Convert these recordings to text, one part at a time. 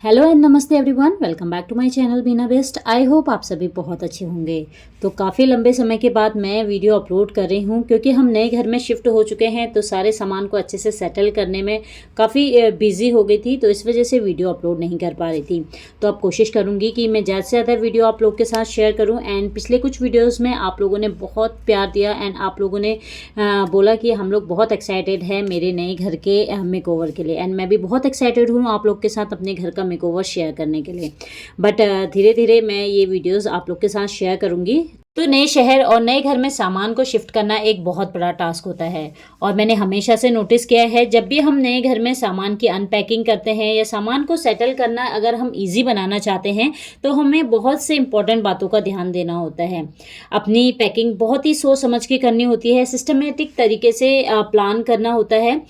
Hello and नमस्ते everyone, welcome back to my channel Beena best. I hope आप सभी बहुत अच्छे होंगे। तो काफ़ी लंबे समय के बाद मैं वीडियो अपलोड कर रही हूँ क्योंकि हम नए घर में शिफ्ट हो चुके हैं, तो सारे सामान को अच्छे से सेटल करने में काफ़ी बिजी हो गई थी, तो इस वजह से वीडियो अपलोड नहीं कर पा रही थी। तो अब कोशिश करूँगी कि मैं ज़्यादा से ज़्यादा वीडियो आप लोग के साथ शेयर करूँ। एंड पिछले कुछ वीडियोज़ में आप लोगों ने बहुत प्यार दिया एंड आप लोगों ने बोला कि हम लोग बहुत एक्साइटेड है मेरे नए घर के मेकओवर के लिए। एंड मैं भी बहुत एक्साइटेड हूँ आप लोग के साथ अपने घर का मेकओवर शेयर करने के लिए। बट धीरे धीरे मैं ये वीडियोस आप लोग के साथ शेयर करूंगी। तो नए शहर और नए घर में सामान को शिफ्ट करना एक बहुत बड़ा टास्क होता है, और मैंने हमेशा से नोटिस किया है जब भी हम नए घर में सामान की अनपैकिंग करते हैं या सामान को सेटल करना अगर हम इजी बनाना चाहते हैं तो हमें बहुत से इंपॉर्टेंट बातों का ध्यान देना होता है। अपनी पैकिंग बहुत ही सोच समझ के करनी होती है, सिस्टमेटिक तरीके से प्लान करना होता है।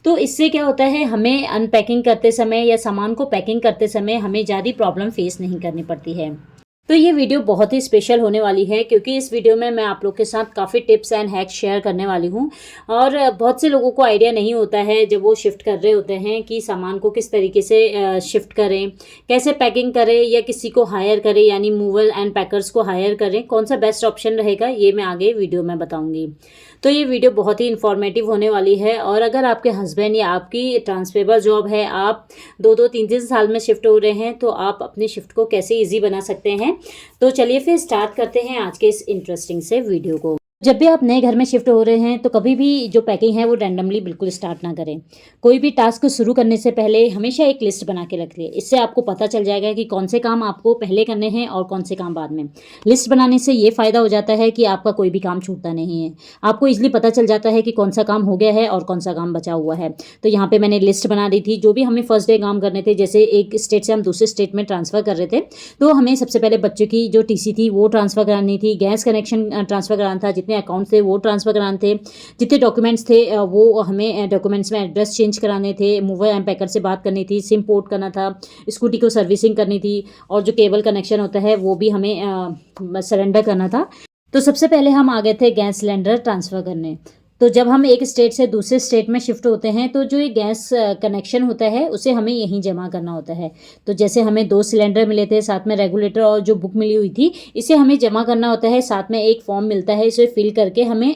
तो इससे क्या होता है, हमें अनपैकिंग करते समय या सामान को पैकिंग करते समय हमें ज़्यादा प्रॉब्लम फेस नहीं करनी पड़ती है। तो ये वीडियो बहुत ही स्पेशल होने वाली है क्योंकि इस वीडियो में मैं आप लोग के साथ काफ़ी टिप्स एंड हैक्स शेयर करने वाली हूँ। और बहुत से लोगों को आइडिया नहीं होता है जब वो शिफ्ट कर रहे होते हैं कि सामान को किस तरीके से शिफ्ट करें, कैसे पैकिंग करें, या किसी को हायर करें यानी मूवर एंड पैकर्स को हायर करें, कौन सा बेस्ट ऑप्शन रहेगा ये मैं आगे वीडियो में बताऊँगी। तो ये वीडियो बहुत ही इन्फॉर्मेटिव होने वाली है। और अगर आपके हस्बैंड या आपकी ट्रांसफरेबल जॉब है, आप 2-2 3-3 साल में शिफ्ट हो रहे हैं, तो आप अपनी शिफ्ट को कैसे ईजी बना सकते हैं। तो चलिए फिर स्टार्ट करते हैं आज के इस इंटरेस्टिंग से वीडियो को। जब भी आप नए घर में शिफ्ट हो रहे हैं तो कभी भी जो पैकिंग है वो रैंडमली बिल्कुल स्टार्ट ना करें। कोई भी टास्क शुरू करने से पहले हमेशा एक लिस्ट बना के रखिए। इससे आपको पता चल जाएगा कि कौन से काम आपको पहले करने हैं और कौन से काम बाद में। लिस्ट बनाने से ये फ़ायदा हो जाता है कि आपका कोई भी काम छूटता नहीं है। आपको ईजिली पता चल जाता है कि कौन सा काम हो गया है और कौन सा काम बचा हुआ है। तो यहाँ पर मैंने लिस्ट बना दी थी जो भी हमें फर्स्ट डे काम करने थे। जैसे एक स्टेट से हम दूसरे स्टेट में ट्रांसफ़र कर रहे थे, तो हमें सबसे पहले बच्चों की जो TC थी वो ट्रांसफ़र करानी थी, गैस कनेक्शन ट्रांसफ़र कराना था, जितने अकाउंट थे वो ट्रांसफ़र कराने थे, जितने डॉक्यूमेंट्स थे वो हमें डॉक्यूमेंट्स में एड्रेस चेंज कराने थे, मूवर एंड पैकर से बात करनी थी, सिम पोर्ट करना था, स्कूटी को सर्विसिंग करनी थी, और जो केबल कनेक्शन होता है वो भी हमें सरेंडर करना था। तो सबसे पहले हम आ गए थे गैस सिलेंडर ट्रांसफ़र करने। तो जब हम एक स्टेट से दूसरे स्टेट में शिफ्ट होते हैं तो जो ये गैस कनेक्शन होता है उसे हमें यहीं जमा करना होता है। तो जैसे हमें 2 सिलेंडर मिले थे, साथ में रेगुलेटर और जो बुक मिली हुई थी, इसे हमें जमा करना होता है। साथ में एक फॉर्म मिलता है, इसे फिल करके हमें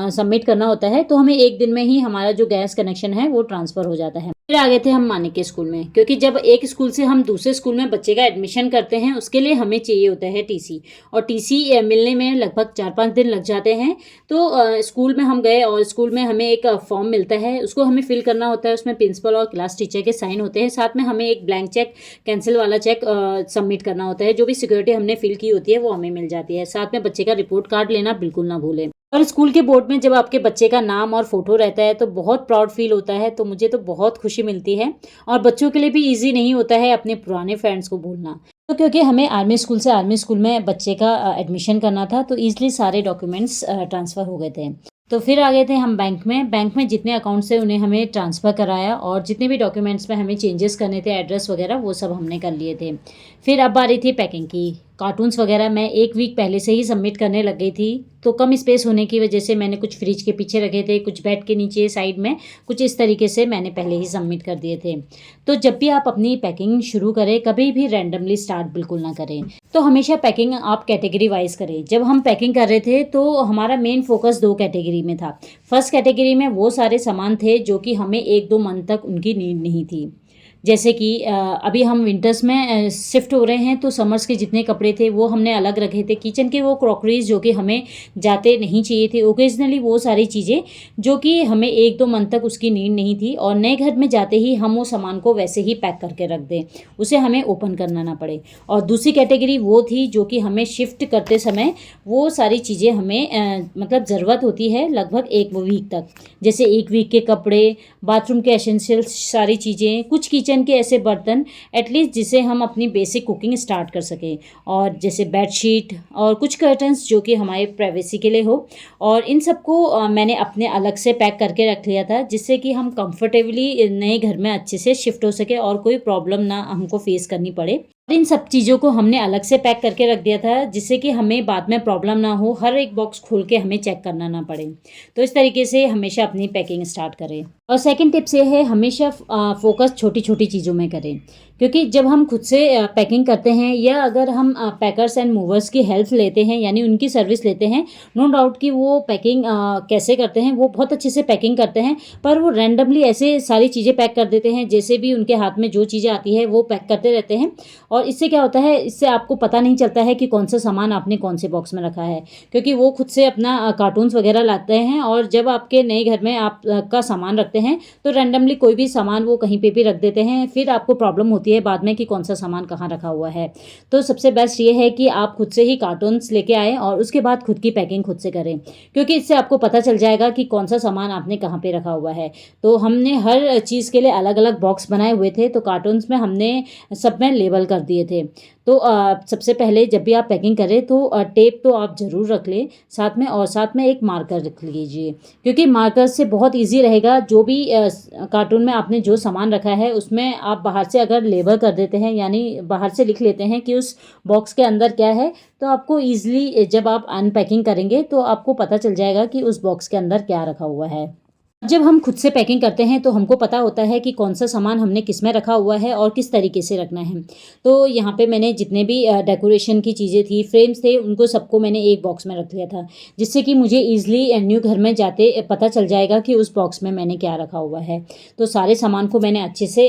सबमिट करना होता है। तो हमें एक दिन में ही हमारा जो गैस कनेक्शन है वो ट्रांसफ़र हो जाता है। फिर आ गए थे हम मानिक के स्कूल में, क्योंकि जब एक स्कूल से हम दूसरे स्कूल में बच्चे का एडमिशन करते हैं उसके लिए हमें चाहिए होता है TC, और TC मिलने में लगभग 4-5 दिन लग जाते हैं। तो स्कूल में हम गए और स्कूल में हमें एक फॉर्म मिलता है, उसको हमें फिल करना होता है। उसमें प्रिंसिपल और क्लास टीचर के साइन होते हैं। साथ में हमें एक ब्लैंक चेक, कैंसिल वाला चेक सबमिट करना होता है। जो भी सिक्योरिटी हमने फिल की होती है वो हमें मिल जाती है। साथ में बच्चे का रिपोर्ट कार्ड लेना बिल्कुल ना भूलें। और स्कूल के बोर्ड में जब आपके बच्चे का नाम और फोटो रहता है तो बहुत प्राउड फील होता है। तो मुझे तो बहुत खुशी मिलती है, और बच्चों के लिए भी इजी नहीं होता है अपने पुराने फ्रेंड्स को भूलना। तो क्योंकि हमें आर्मी स्कूल से आर्मी स्कूल में बच्चे का एडमिशन करना था, तो ईजिली सारे डॉक्यूमेंट्स ट्रांसफ़र हो गए थे। तो फिर आ गए थे हम बैंक में। बैंक में जितने अकाउंट से उन्हें हमें ट्रांसफ़र कराया, और जितने भी डॉक्यूमेंट्स में हमें चेंजेस करने थे, एड्रेस वगैरह, वो सब हमने कर लिए थे। फिर अब आ रही थी पैकिंग की। कार्टून्स वगैरह मैं 1 वीक पहले से ही सबमिट करने लग गई थी। तो कम स्पेस होने की वजह से मैंने कुछ फ्रिज के पीछे रखे थे, कुछ बेड के नीचे साइड में, कुछ इस तरीके से मैंने पहले ही सबमिट कर दिए थे। तो जब भी आप अपनी पैकिंग शुरू करें, कभी भी रैंडमली स्टार्ट बिल्कुल ना करें। तो हमेशा पैकिंग आप कैटेगरी वाइज करें। जब हम पैकिंग कर रहे थे तो हमारा मेन फोकस 2 कैटेगरी में था। फर्स्ट कैटेगरी में वो सारे सामान थे जो कि हमें 1-2 मंथ तक उनकी नीड नहीं थी। जैसे कि अभी हम विंटर्स में शिफ्ट हो रहे हैं, तो समर्स के जितने कपड़े थे वो हमने अलग रखे थे। किचन के वो क्रॉकरीज जो कि हमें जाते नहीं चाहिए थे, ओकेजनली वो सारी चीज़ें जो कि हमें 1-2 मंथ तक उसकी नीड नहीं थी, और नए घर में जाते ही हम वो सामान को वैसे ही पैक करके रख दें, उसे हमें ओपन करना ना पड़े। और दूसरी कैटेगरी वो थी जो कि हमें शिफ्ट करते समय वो सारी चीज़ें हमें मतलब ज़रूरत होती है लगभग 1 वीक तक। जैसे 1 वीक के कपड़े, बाथरूम के एसेंशियल्स सारी चीज़ें, कुछ किचन के ऐसे बर्तन एटलीस्ट जिसे हम अपनी बेसिक कुकिंग स्टार्ट कर सकें, और जैसे बेडशीट और कुछ कर्टन्स जो कि हमारे प्राइवेसी के लिए हो। और इन सबको मैंने अपने अलग से पैक करके रख लिया था, जिससे कि हम कंफर्टेबली नए घर में अच्छे से शिफ्ट हो सके और कोई प्रॉब्लम ना हमको फेस करनी पड़े। इन सब चीज़ों को हमने अलग से पैक करके रख दिया था, जिससे कि हमें बाद में प्रॉब्लम ना हो, हर एक बॉक्स खोल के हमें चेक करना ना पड़े। तो इस तरीके से हमेशा अपनी पैकिंग स्टार्ट करें। और सेकंड टिप्स ये है, हमेशा फोकस छोटी छोटी चीज़ों में करें, क्योंकि जब हम खुद से पैकिंग करते हैं या अगर हम पैकर्स एंड मूवर्स की हेल्प लेते हैं यानी उनकी सर्विस लेते हैं, नो डाउट कि वो पैकिंग कैसे करते हैं, वो बहुत अच्छे से पैकिंग करते हैं। पर वो रैंडमली ऐसे सारी चीज़ें पैक कर देते हैं, जैसे भी उनके हाथ में जो चीज़ें आती है वो पैक करते रहते हैं। और इससे क्या होता है, इससे आपको पता नहीं चलता है कि कौन सा सामान आपने कौन से बॉक्स में रखा है, क्योंकि वो खुद से अपना कार्टून्स वगैरह लाते हैं। और जब आपके नए घर में आप का सामान रखते हैं तो रैंडमली कोई भी सामान वो कहीं पे भी रख देते हैं, फिर आपको प्रॉब्लम होती है बाद में कि कौन सा सामान कहाँ रखा हुआ है। तो सबसे बेस्ट ये है कि आप खुद से ही कार्टून्स लेके आएँ और उसके बाद खुद की पैकिंग खुद से करें, क्योंकि इससे आपको पता चल जाएगा कि कौन सा सामान आपने कहाँ पे रखा हुआ है। तो हमने हर चीज़ के लिए अलग अलग बॉक्स बनाए हुए थे, तो कार्टून्स में हमने सब में लेबल कर दिए थे। तो सबसे पहले जब भी आप पैकिंग करें तो टेप तो आप ज़रूर रख लें साथ में, और साथ में एक मार्कर रख लीजिए, क्योंकि मार्कर से बहुत इजी रहेगा। जो भी कार्टून में आपने जो सामान रखा है उसमें आप बाहर से अगर लेबल कर देते हैं, यानी बाहर से लिख लेते हैं कि उस बॉक्स के अंदर क्या है, तो आपको ईजिली जब आप अनपैकिंग करेंगे तो आपको पता चल जाएगा कि उस बॉक्स के अंदर क्या रखा हुआ है। जब हम खुद से पैकिंग करते हैं तो हमको पता होता है कि कौन सा सामान हमने किस में रखा हुआ है और किस तरीके से रखना है। तो यहाँ पे मैंने जितने भी डेकोरेशन की चीज़ें थी, फ्रेम्स थे, उनको सबको मैंने एक बॉक्स में रख लिया था, जिससे कि मुझे ईजिली न्यू घर में जाते पता चल जाएगा कि उस बॉक्स में मैंने क्या रखा हुआ है। तो सारे सामान को मैंने अच्छे से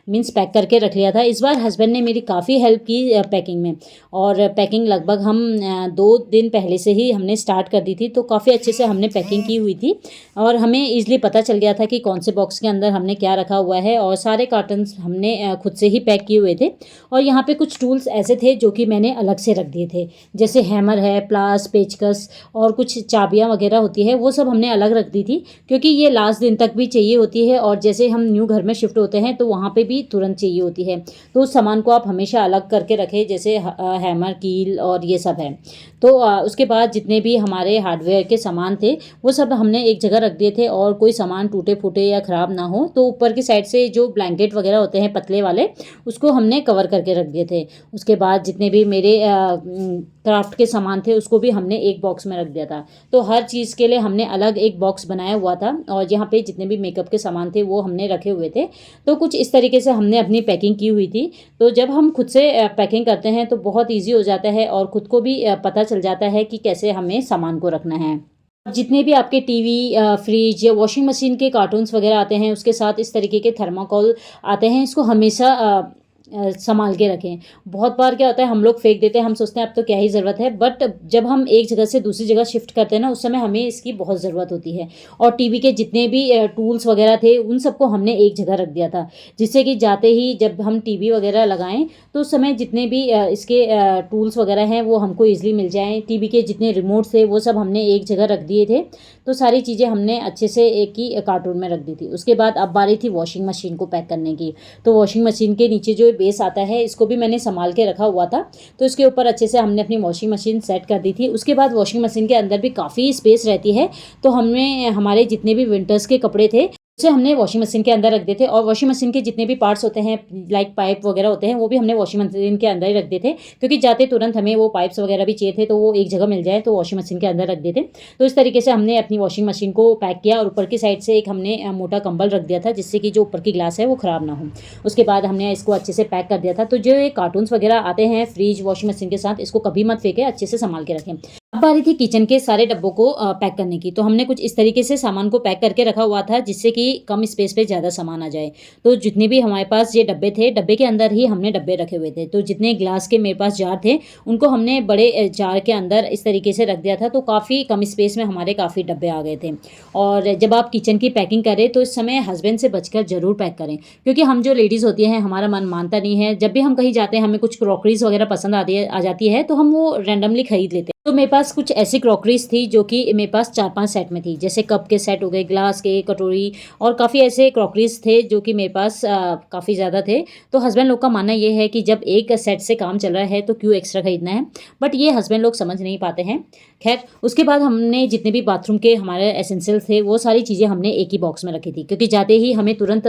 मीन्स पैक करके रख लिया था। इस बार हस्बैंड ने मेरी काफ़ी हेल्प की पैकिंग में, और पैकिंग लगभग हम 2 दिन पहले से ही हमने स्टार्ट कर दी थी, तो काफ़ी अच्छे से हमने पैकिंग की हुई थी और हमें ईजिली पता चल गया था कि कौन से बॉक्स के अंदर हमने क्या रखा हुआ है। और सारे कार्टन्स हमने खुद से ही पैक किए हुए थे। और यहाँ पे कुछ टूल्स ऐसे थे जो कि मैंने अलग से रख दिए थे, जैसे हैमर है, प्लास, पेचकस और कुछ चाबियाँ वगैरह होती है, वो सब हमने अलग रख दी थी, क्योंकि ये लास्ट दिन तक भी चाहिए होती है और जैसे हम न्यू घर में शिफ्ट होते हैं तो वहाँ पे भी तुरंत चाहिए होती है। तो उस सामान को आप हमेशा अलग करके रखें, जैसे हैमर, कील और ये सब है। तो उसके बाद जितने भी हमारे हार्डवेयर के सामान थे वो सब हमने एक जगह रख दिए थे, और कोई सामान टूटे फूटे या ख़राब ना हो तो ऊपर की साइड से जो ब्लैंकेट वगैरह होते हैं पतले वाले, उसको हमने कवर करके रख दिए थे। उसके बाद जितने भी मेरे क्राफ्ट के सामान थे उसको भी हमने एक बॉक्स में रख दिया था। तो हर चीज़ के लिए हमने अलग एक बॉक्स बनाया हुआ था, और यहाँ पे जितने भी मेकअप के सामान थे वो हमने रखे हुए थे। तो कुछ इस तरीके से हमने अपनी पैकिंग की हुई थी। तो जब हम खुद से पैकिंग करते हैं तो बहुत ईजी हो जाता है और ख़ुद को भी पता चल जाता है कि कैसे हमें सामान को रखना है। जितने भी आपके टीवी, फ्रिज या वॉशिंग मशीन के कार्टून्स वगैरह आते हैं, उसके साथ इस तरीके के थर्माकोल आते हैं, इसको हमेशा संभाल के रखें। बहुत बार क्या होता है, हम लोग फेंक देते हैं, हम सोचते हैं अब तो क्या ही ज़रूरत है, बट जब हम एक जगह से दूसरी जगह शिफ्ट करते हैं ना, उस समय हमें इसकी बहुत ज़रूरत होती है। और टीवी के जितने भी टूल्स वगैरह थे उन सबको हमने एक जगह रख दिया था, जिससे कि जाते ही जब हम टीवी वगैरह लगाएं तो उस समय जितने भी इसके टूल्स वगैरह हैं वो हमको ईजिली मिल जाएँ। टीवी के जितने रिमोट थे वो सब हमने एक जगह रख दिए थे। तो सारी चीज़ें हमने अच्छे से एक ही कार्टून में रख दी थी। उसके बाद अब बारी थी वॉशिंग मशीन को पैक करने की। तो वॉशिंग मशीन के नीचे जो बेस आता है इसको भी मैंने संभाल के रखा हुआ था, तो इसके ऊपर अच्छे से हमने अपनी वॉशिंग मशीन सेट कर दी थी। उसके बाद वॉशिंग मशीन के अंदर भी काफ़ी स्पेस रहती है, तो हमने हमारे जितने भी विंटर्स के कपड़े थे उसे हमने वॉशिंग मशीन के अंदर रख दिए थे। और वॉशिंग मशीन के जितने भी पार्ट्स होते हैं लाइक पाइप वगैरह होते हैं वो भी हमने वॉशिंग मशीन के अंदर ही रख दिए थे, क्योंकि जाते तुरंत हमें वो पाइप्स वगैरह भी चाहिए थे तो वो एक जगह मिल जाए, तो वॉशिंग मशीन के अंदर रख दिए थे। तो इस तरीके से हमने अपनी वॉशिंग मशीन को पैक किया, और ऊपर की साइड से एक हमने मोटा कंबल रख दिया था, जिससे कि जो ऊपर की ग्लास है वो ख़राब ना हो। उसके बाद हमने इसको अच्छे से पैक कर दिया था। तो जो ये कार्टून्स वगैरह आते हैं फ्रिज, वॉशिंग मशीन के साथ, इसको कभी मत फेंके, अच्छे से संभाल के रखें। अब बारी थी किचन के सारे डब्बों को पैक करने की। तो हमने कुछ इस तरीके से सामान को पैक करके रखा हुआ था, जिससे कि कम स्पेस पे ज़्यादा सामान आ जाए। तो जितने भी हमारे पास ये डब्बे थे, डब्बे के अंदर ही हमने डब्बे रखे हुए थे। तो जितने ग्लास के मेरे पास जार थे उनको हमने बड़े जार के अंदर इस तरीके से रख दिया था, तो काफ़ी कम स्पेस में हमारे काफ़ी डब्बे आ गए थे। और जब आप किचन की पैकिंग करें तो इस समय हस्बैंड से बचकर ज़रूर पैक करें, क्योंकि हम जो लेडीज़ होती हैं हमारा मन मानता नहीं है। जब भी हम कहीं जाते हैं हमें कुछ क्रॉकरीज वगैरह पसंद आ जाती है तो हम वो रैंडमली खरीद लेते हैं। तो मेरे पास कुछ ऐसी क्रॉकरीज थी जो कि मेरे पास 4-5 सेट में थी, जैसे कप के सेट हो गए, ग्लास के, कटोरी, और काफ़ी ऐसे क्रॉकरीज थे जो कि मेरे पास काफ़ी ज़्यादा थे। तो हस्बैंड लोग का मानना ये है कि जब एक सेट से काम चल रहा है तो क्यों एक्स्ट्रा खरीदना है, बट ये हस्बैंड लोग समझ नहीं पाते हैं। खैर, उसके बाद हमने जितने भी बाथरूम के हमारे एसेंशियल थे वो सारी चीज़ें हमने एक ही बॉक्स में रखी थी, क्योंकि जाते ही हमें तुरंत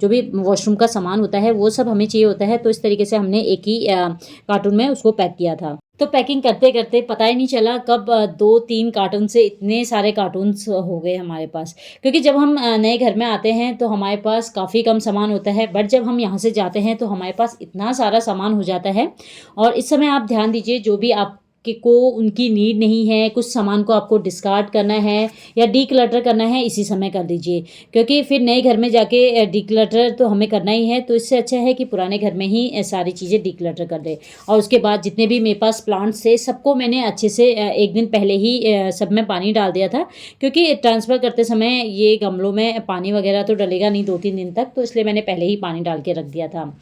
जो भी वॉशरूम का सामान होता है वो सब हमें चाहिए होता है। तो इस तरीके से हमने एक ही कार्टून में उसको पैक किया था। तो पैकिंग करते करते पता ही नहीं चला कब 2-3 कार्टून से इतने सारे कार्टून्स हो गए हमारे पास। क्योंकि जब हम नए घर में आते हैं तो हमारे पास काफ़ी कम सामान होता है, बट जब हम यहाँ से जाते हैं तो हमारे पास इतना सारा सामान हो जाता है। और इस समय आप ध्यान दीजिए, जो भी आपके को उनकी नीड नहीं है, कुछ सामान को आपको डिस्कार्ड करना है या डीक्लटर करना है, इसी समय कर दीजिए। क्योंकि फिर नए घर में जाके डीक्लटर तो हमें करना ही है, तो इससे अच्छा है कि पुराने घर में ही सारी चीज़ें डीक्लटर कर दें। और उसके बाद जितने भी मेरे पास प्लांट्स थे सबको मैंने अच्छे से एक दिन पहले ही सब में पानी डाल दिया था। क्योंकि ट्रांसफ़र करते समय ये गमलों में पानी वगैरह तो डलेगा नहीं 2-3 दिन तक, तो इसलिए मैंने पहले ही पानी डाल के रख दिया था।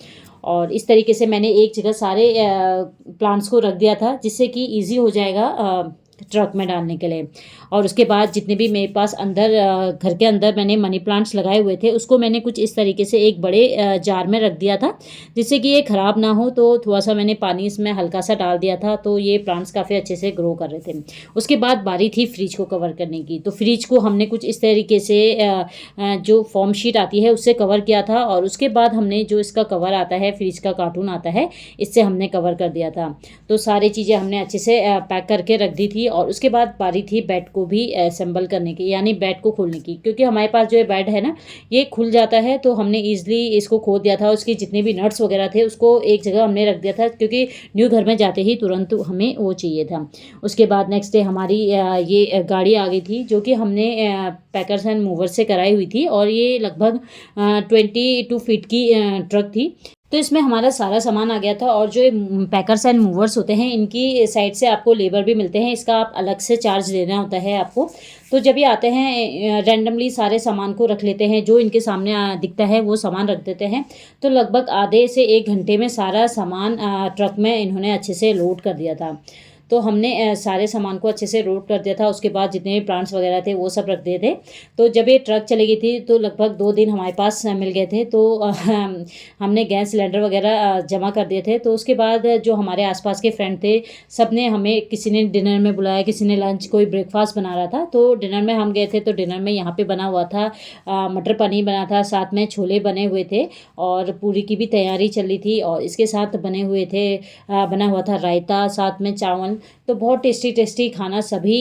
और इस तरीके से मैंने एक जगह सारे प्लांट्स को रख दिया था, जिससे कि ईज़ी हो जाएगा ट्रक में डालने के लिए। और उसके बाद जितने भी मेरे पास अंदर घर के अंदर मैंने मनी प्लांट्स लगाए हुए थे, उसको मैंने कुछ इस तरीके से एक बड़े जार में रख दिया था, जिससे कि ये ख़राब ना हो। तो थोड़ा सा मैंने पानी इसमें हल्का सा डाल दिया था, तो ये प्लांट्स काफ़ी अच्छे से ग्रो कर रहे थे। उसके बाद बारी थी फ्रिज को कवर करने की। तो फ्रिज को हमने कुछ इस तरीके से जो फॉर्म शीट आती है उससे कवर किया था, और उसके बाद हमने जो इसका कवर आता है, फ्रिज का कार्टून आता है, इससे हमने कवर कर दिया था। तो सारी चीज़ें हमने अच्छे से पैक करके रख दी थी। और उसके बाद बारी थी बेड को भी असेंबल करने की, यानी बेड को खोलने की। क्योंकि हमारे पास जो ये बेड है ना, ये खुल जाता है, तो हमने ईजिली इसको खोल दिया था। उसके जितने भी नट्स वगैरह थे उसको एक जगह हमने रख दिया था, क्योंकि न्यू घर में जाते ही तुरंत हमें वो चाहिए था। उसके बाद नेक्स्ट डे हमारी ये गाड़ी आ गई थी, जो कि हमने पैकर्स एंड मूवर से कराई हुई थी। और ये लगभग 22 फीट की ट्रक थी। तो इसमें हमारा सारा सामान आ गया था। और जो ये पैकर्स एंड मूवर्स होते हैं, इनकी साइड से आपको लेबर भी मिलते हैं, इसका आप अलग से चार्ज देना होता है आपको। तो जब ये आते हैं रैंडमली सारे सामान को रख लेते हैं, जो इनके सामने दिखता है वो सामान रख देते हैं। तो लगभग आधे से 1 घंटे में सारा सामान ट्रक में इन्होंने अच्छे से लोड कर दिया था। तो हमने सारे सामान को अच्छे से लोड कर दिया था। उसके बाद जितने भी प्लांट्स वगैरह थे वो सब रख दिए थे। तो जब ये ट्रक चली गई थी तो लगभग 2 दिन हमारे पास मिल गए थे। तो हमने गैस सिलेंडर वगैरह जमा कर दिए थे। तो उसके बाद जो हमारे आसपास के फ्रेंड थे, सब ने हमें, किसी ने डिनर में बुलाया, किसी ने लंच, कोई ब्रेकफास्ट बना रहा था। तो डिनर में हम गए थे। तो डिनर में यहाँ पे बना हुआ था मटर पनीर बना था, साथ में छोले बने हुए थे, और पूरी की भी तैयारी चल रही थी। और इसके साथ बने हुए थे बना हुआ था रायता, साथ में चावल। तो बहुत टेस्टी टेस्टी खाना सभी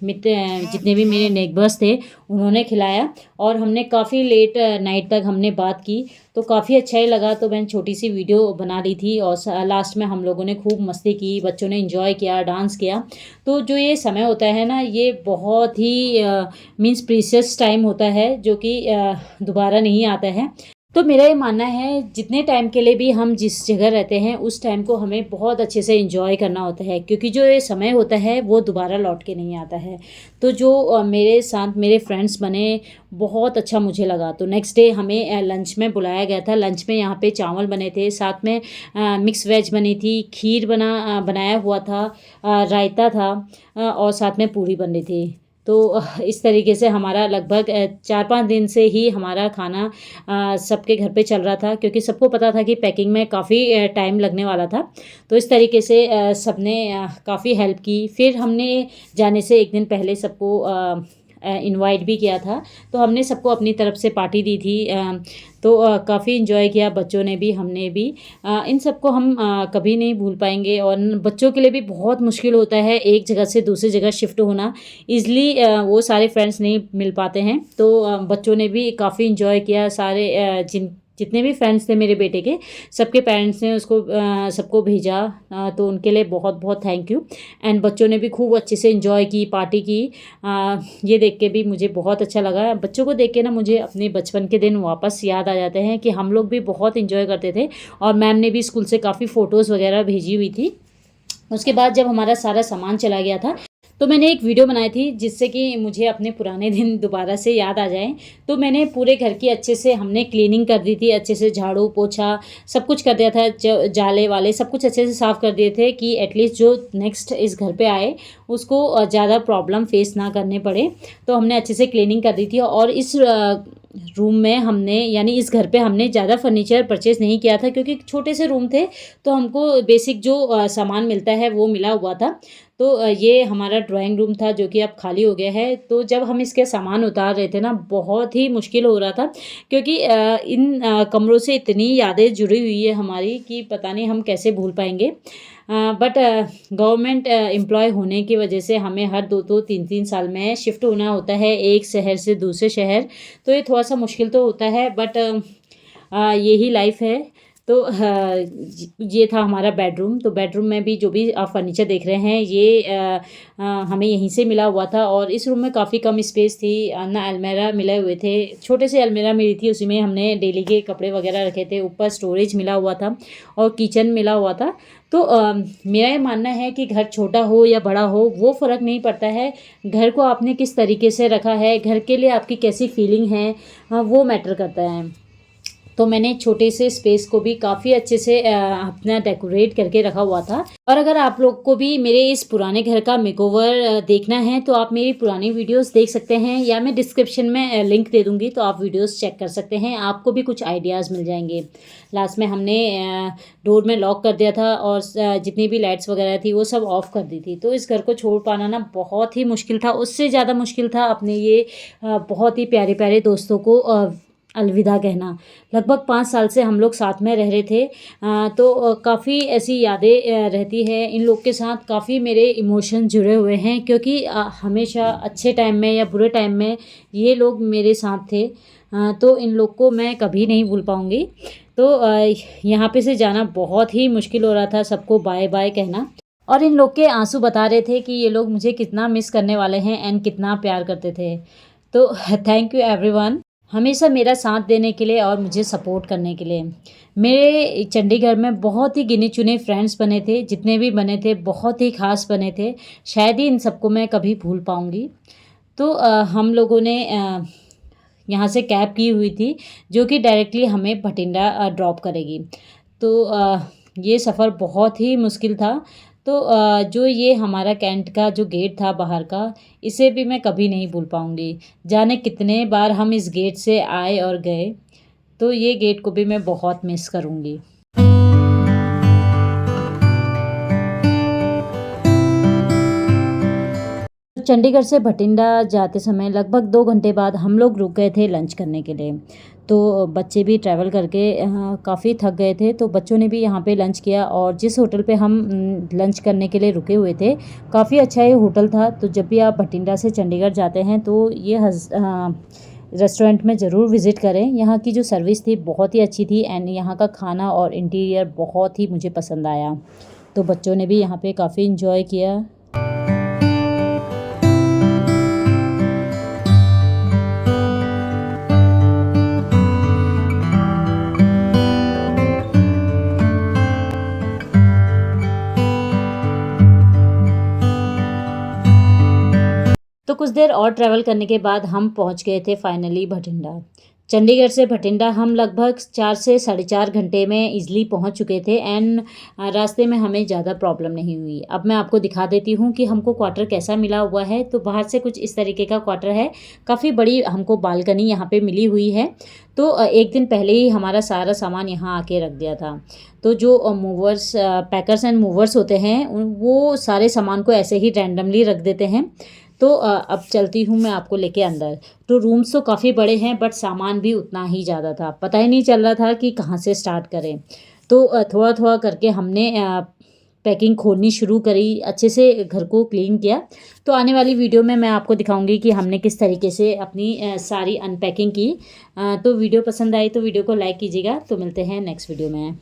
मित्र, जितने भी मेरे नेबर्स थे, उन्होंने खिलाया। और हमने काफ़ी लेट नाइट तक हमने बात की। तो काफ़ी अच्छा ही लगा। तो मैंने छोटी सी वीडियो बना ली थी, और लास्ट में हम लोगों ने खूब मस्ती की, बच्चों ने एंजॉय किया, डांस किया। तो जो ये समय होता है ना, ये बहुत ही मीन्स प्रीशियस टाइम होता है, जो कि दोबारा नहीं आता है। तो मेरा ये मानना है, जितने टाइम के लिए भी हम जिस जगह रहते हैं, उस टाइम को हमें बहुत अच्छे से एंजॉय करना होता है। क्योंकि जो ये समय होता है वो दोबारा लौट के नहीं आता है। तो जो मेरे साथ मेरे फ्रेंड्स बने, बहुत अच्छा मुझे लगा। तो नेक्स्ट डे हमें लंच में बुलाया गया था। लंच में यहाँ पे चावल बने थे, साथ में मिक्स वेज बनी थी, खीर बनाया हुआ था, रायता था, और साथ में पूरी बन रही थी। तो इस तरीके से हमारा लगभग 4-5 दिन से ही हमारा खाना सबके घर पे चल रहा था। क्योंकि सबको पता था कि पैकिंग में काफ़ी टाइम लगने वाला था। तो इस तरीके से सबने काफ़ी हेल्प की। फिर हमने जाने से एक दिन पहले सबको इनवाइट भी किया था। तो हमने सबको अपनी तरफ से पार्टी दी थी। तो काफ़ी इन्जॉय किया, बच्चों ने भी, हमने भी। इन सबको हम कभी नहीं भूल पाएंगे। और बच्चों के लिए भी बहुत मुश्किल होता है एक जगह से दूसरी जगह शिफ्ट होना। ईज़िली वो सारे फ्रेंड्स नहीं मिल पाते हैं। तो बच्चों ने भी काफ़ी इन्जॉय किया। सारे जितने भी फ्रेंड्स थे मेरे बेटे के, सबके पेरेंट्स ने उसको सबको भेजा। तो उनके लिए बहुत बहुत थैंक यू। एंड बच्चों ने भी खूब अच्छे से एंजॉय की, पार्टी की। ये देख के भी मुझे बहुत अच्छा लगा। बच्चों को देख के ना मुझे अपने बचपन के दिन वापस याद आ जाते हैं, कि हम लोग भी बहुत एंजॉय करते थे। और मैम ने भी स्कूल से काफ़ी फ़ोटोज़ वगैरह भेजी हुई थी। उसके बाद जब हमारा सारा सामान चला गया था, तो मैंने एक वीडियो बनाई थी, जिससे कि मुझे अपने पुराने दिन दोबारा से याद आ जाएं। तो मैंने पूरे घर की अच्छे से हमने क्लीनिंग कर दी थी, अच्छे से झाड़ू पोछा सब कुछ कर दिया था, जाले वाले सब कुछ अच्छे से साफ़ कर दिए थे, कि एटलीस्ट जो नेक्स्ट इस घर पे आए उसको ज़्यादा प्रॉब्लम फेस ना करने पड़े। तो हमने अच्छे से क्लीनिंग कर दी थी। और इस रूम में हमने, यानी इस घर पे हमने ज़्यादा फर्नीचर परचेज़ नहीं किया था, क्योंकि छोटे से रूम थे। तो हमको बेसिक जो सामान मिलता है वो मिला हुआ था। तो ये हमारा ड्राइंग रूम था जो कि अब खाली हो गया है। तो जब हम इसके सामान उतार रहे थे ना, बहुत ही मुश्किल हो रहा था, क्योंकि इन कमरों से इतनी यादें जुड़ी हुई है हमारी कि पता नहीं हम कैसे भूल पाएंगे। बट गवर्नमेंट एम्प्लॉय होने की वजह से हमें हर 2-2 3-3 साल में शिफ्ट होना होता है एक शहर से दूसरे शहर। तो ये थोड़ा सा मुश्किल तो होता है, बट यही लाइफ है। तो ये था हमारा बेडरूम। तो बेडरूम में भी जो भी आप फर्नीचर देख रहे हैं ये हमें यहीं से मिला हुआ था। और इस रूम में काफ़ी कम स्पेस थी ना, अलमेरा मिले हुए थे, छोटे से अलमेरा मिली थी, उसी में हमने डेली के कपड़े वगैरह रखे थे। ऊपर स्टोरेज मिला हुआ था और किचन मिला हुआ था। तो मेरा ये मानना है कि घर छोटा हो या बड़ा हो वो फ़र्क नहीं पड़ता है, घर को आपने किस तरीके से रखा है, घर के लिए आपकी कैसी फीलिंग है, वो मैटर करता है। तो मैंने छोटे से स्पेस को भी काफ़ी अच्छे से अपना डेकोरेट करके रखा हुआ था। और अगर आप लोग को भी मेरे इस पुराने घर का मेकओवर देखना है तो आप मेरी पुरानी वीडियोस देख सकते हैं, या मैं डिस्क्रिप्शन में लिंक दे दूँगी, तो आप वीडियोस चेक कर सकते हैं, आपको भी कुछ आइडियाज़ मिल जाएंगे। लास्ट में हमने डोर में लॉक कर दिया था और जितनी भी लाइट्स वगैरह थी वो सब ऑफ़ कर दी थी। तो इस घर को छोड़ पाना ना बहुत ही मुश्किल था, उससे ज़्यादा मुश्किल था अपने ये बहुत ही प्यारे प्यारे दोस्तों को अलविदा कहना। लगभग 5 साल से हम लोग साथ में रह रहे थे। तो काफ़ी ऐसी यादें रहती है इन लोग के साथ, काफ़ी मेरे इमोशन जुड़े हुए हैं, क्योंकि हमेशा अच्छे टाइम में या बुरे टाइम में ये लोग मेरे साथ थे। तो इन लोग को मैं कभी नहीं भूल पाऊँगी। तो यहाँ पे से जाना बहुत ही मुश्किल हो रहा था, सबको बाय बाय कहना। और इन लोग के आंसू बता रहे थे कि ये लोग मुझे कितना मिस करने वाले हैं एंड कितना प्यार करते थे। तो थैंक यू एवरीवन, हमेशा मेरा साथ देने के लिए और मुझे सपोर्ट करने के लिए। मेरे चंडीगढ़ में बहुत ही गिने चुने फ्रेंड्स बने थे, जितने भी बने थे बहुत ही ख़ास बने थे। शायद ही इन सबको मैं कभी भूल पाऊँगी। तो हम लोगों ने यहाँ से कैब की हुई थी जो कि डायरेक्टली हमें भटिंडा ड्रॉप करेगी। तो ये सफ़र बहुत ही मुश्किल था। तो जो ये हमारा कैंट का जो गेट था बाहर का, इसे भी मैं कभी नहीं भूल पाऊँगी। जाने कितने बार हम इस गेट से आए और गए, तो ये गेट को भी मैं बहुत मिस करूँगी। चंडीगढ़ से भटिंडा जाते समय लगभग 2 घंटे बाद हम लोग रुक गए थे लंच करने के लिए। तो बच्चे भी ट्रैवल करके काफ़ी थक गए थे, तो बच्चों ने भी यहाँ पे लंच किया। और जिस होटल पे हम लंच करने के लिए रुके हुए थे, काफ़ी अच्छा ये होटल था। तो जब भी आप भटिंडा से चंडीगढ़ जाते हैं तो ये रेस्टोरेंट में ज़रूर विज़िट करें। यहाँ की जो सर्विस थी बहुत ही अच्छी थी एंड यहाँ का खाना और इंटीरियर बहुत ही मुझे पसंद आया। तो बच्चों ने भी यहाँ पे काफ़ी इन्जॉय किया। तो कुछ देर और ट्रैवल करने के बाद हम पहुंच गए थे फाइनली भटिंडा। चंडीगढ़ से भटिंडा हम लगभग 4 से साढ़े 4 घंटे में ईज़िली पहुंच चुके थे एंड रास्ते में हमें ज़्यादा प्रॉब्लम नहीं हुई। अब मैं आपको दिखा देती हूं कि हमको क्वार्टर कैसा मिला हुआ है। तो बाहर से कुछ इस तरीके का क्वार्टर है, काफ़ी बड़ी हमको बालकनी यहाँ पे मिली हुई है। तो एक दिन पहले ही हमारा सारा सामान यहाँ आके रख दिया था। तो जो मूवर्स पैकर्स एंड मूवर्स होते हैं वो सारे सामान को ऐसे ही रैंडमली रख देते हैं। तो अब चलती हूँ मैं आपको लेके अंदर। तो रूम्स तो काफ़ी बड़े हैं बट सामान भी उतना ही ज़्यादा था, पता ही नहीं चल रहा था कि कहाँ से स्टार्ट करें। तो थोड़ा थोड़ा करके हमने पैकिंग खोलनी शुरू करी, अच्छे से घर को क्लीन किया। तो आने वाली वीडियो में मैं आपको दिखाऊंगी कि हमने किस तरीके से अपनी सारी अनपैकिंग की। तो वीडियो पसंद आई तो वीडियो को लाइक कीजिएगा। तो मिलते हैं नेक्स्ट वीडियो में।